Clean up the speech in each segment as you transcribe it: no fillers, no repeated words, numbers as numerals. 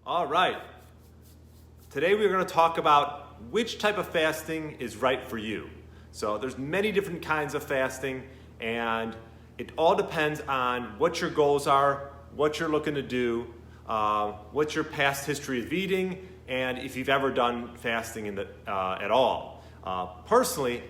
All right. Today we're going to talk about which type of fasting is right for you. So there's many different kinds of fasting, and it all depends on what your goals are, what you're looking to do, what's your past history of eating, and if you've ever done fasting at all. Personally,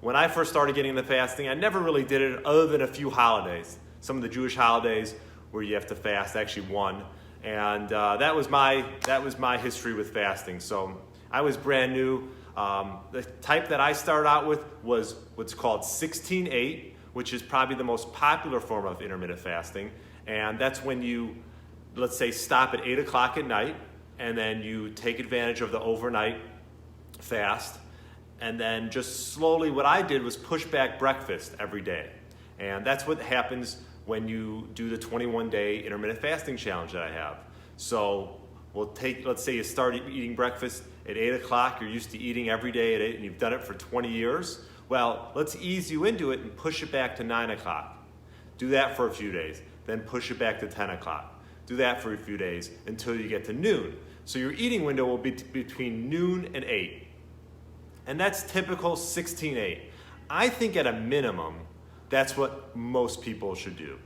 when I first started getting into fasting, I never really did it other than a few holidays. Some of the Jewish holidays where you have to fast, actually one. And that was my history with fasting. So I was brand new. The type that I started out with was what's called 16-8, which is probably the most popular form of intermittent fasting. And that's when you, let's say, stop at 8 o'clock at night, and then you take advantage of the overnight fast. And then just slowly, what I did was push back breakfast every day. And that's what happens when you do the 21-day intermittent fasting challenge that I have. So let's say you start eating breakfast at 8 o'clock, you're used to eating every day at 8, and you've done it for 20 years. Well, let's ease you into it and push it back to 9 o'clock. Do that for a few days, then push it back to 10 o'clock. Do that for a few days until you get to noon. So your eating window will be between noon and 8. And that's typical 16-8. I think at a minimum, that's what most people should do.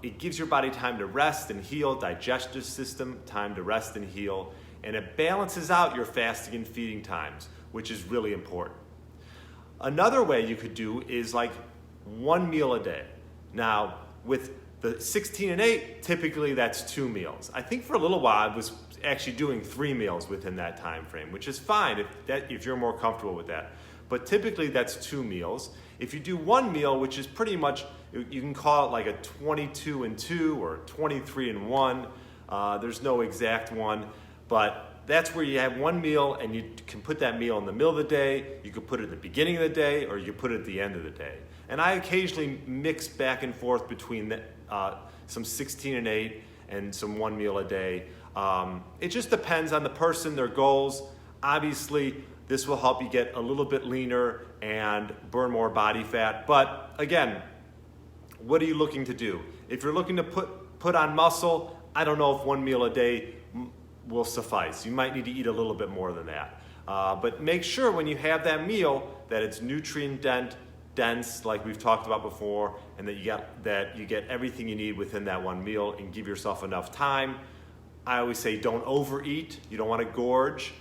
It gives your body time to rest and heal, digestive system, time to rest and heal, and it balances out your fasting and feeding times, which is really important. Another way you could do is like one meal a day. Now, with the 16-8, typically that's 2 meals. I think for a little while I was actually doing 3 meals within that time frame, which is fine if you're more comfortable with that. But typically that's 2 meals. If you do 1 meal, which is pretty much, you can call it like a 22-2 or 23-1. There's no exact one, but that's where you have 1 meal and you can put that meal in the middle of the day, you could put it at the beginning of the day, or you can put it at the end of the day. And I occasionally mix back and forth between some 16-8 and some 1 meal a day. It just depends on the person, their goals. Obviously, this will help you get a little bit leaner and burn more body fat. But again, what are you looking to do? If you're looking to put on muscle, I don't know if 1 meal a day will suffice. You might need to eat a little bit more than that. But make sure when you have that meal that it's nutrient dense, like we've talked about before, and that you get everything you need within that 1 meal, and give yourself enough time. I always say don't overeat. You don't want to gorge.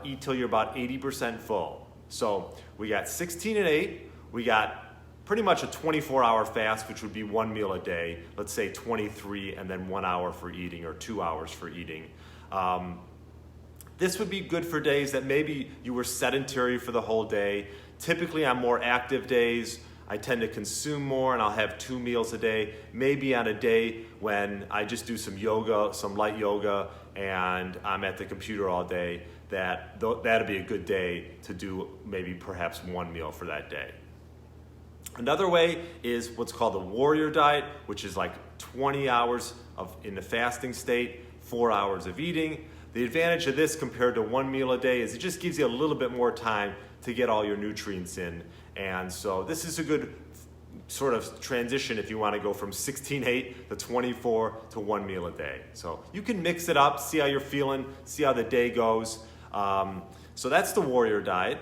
Eat till you're about 80% full. So we got 16-8. We got pretty much a 24-hour fast, which would be 1 meal a day. Let's say 23 and then 1 hour for eating or 2 hours for eating. This would be good for days that maybe you were sedentary for the whole day. Typically on more active days, I tend to consume more and I'll have 2 meals a day. Maybe on a day when I just do some yoga, some light yoga, and I'm at the computer all day, that'd be a good day to do maybe perhaps 1 meal for that day. Another way is what's called the warrior diet, which is like 20 hours in the fasting state, 4 hours of eating. The advantage of this compared to 1 meal a day is it just gives you a little bit more time to get all your nutrients in. And so this is a good sort of transition if you want to go from 16-8 to 24 to 1 meal a day. So you can mix it up, see how you're feeling, see how the day goes. So that's the warrior diet.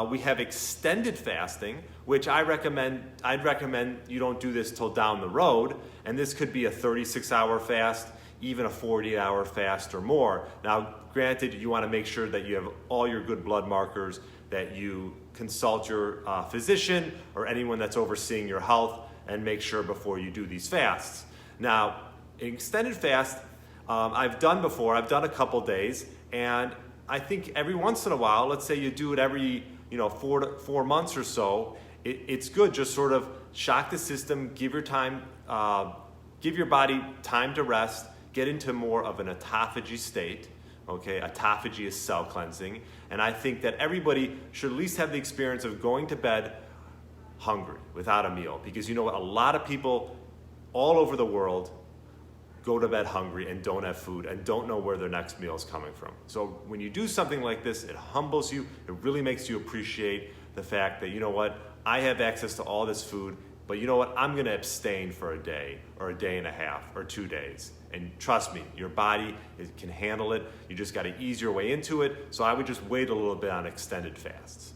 We have extended fasting, which I'd recommend you don't do this till down the road. And this could be a 36-hour fast, even a 48-hour fast or more. Now, granted, you want to make sure that you have all your good blood markers, that you consult your physician or anyone that's overseeing your health, and make sure before you do these fasts. Now, an extended fast, I've done before. I've done a couple days, and I think every once in a while, let's say you do it every 4 months or so, it's good just sort of shock the system, give your body time to rest, get into more of an autophagy state. Okay, autophagy is cell cleansing, and I think that everybody should at least have the experience of going to bed hungry without a meal, because you know what, a lot of people all over the world go to bed hungry and don't have food and don't know where their next meal is coming from. So when you do something like this, it humbles you. It really makes you appreciate the fact that, you know what, I have access to all this food but you know what, I'm gonna abstain for a day or a day and a half or 2 days. And trust me, your body can handle it. You just gotta ease your way into it. So I would just wait a little bit on extended fasts.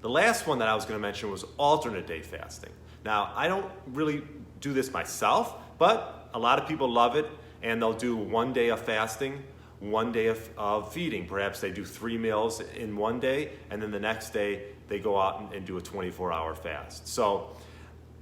The last one that I was gonna mention was alternate day fasting. Now, I don't really do this myself, but a lot of people love it, and they'll do 1 day of fasting, 1 day of feeding. Perhaps they do 3 meals in 1 day, and then the next day they go out and do a 24-hour fast. So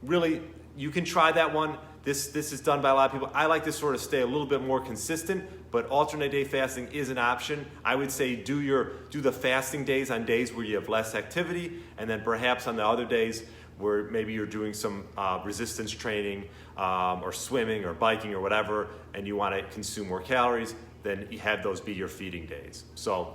really, you can try that one. This is done by a lot of people. I like to sort of stay a little bit more consistent, but alternate day fasting is an option. I would say do the fasting days on days where you have less activity, and then perhaps on the other days where maybe you're doing some resistance training or swimming or biking or whatever, and you want to consume more calories, then you have those be your feeding days. So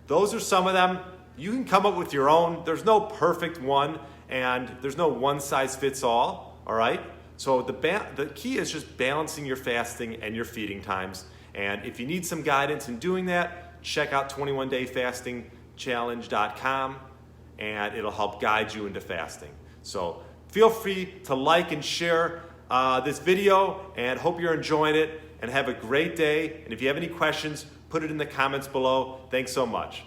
those are some of them. You can come up with your own. There's no perfect one, and there's no one size fits all right? So the key is just balancing your fasting and your feeding times. And if you need some guidance in doing that, check out 21dayfastingchallenge.com, and it'll help guide you into fasting. So feel free to like and share this video, and hope you're enjoying it, and have a great day. And if you have any questions, put it in the comments below. Thanks so much.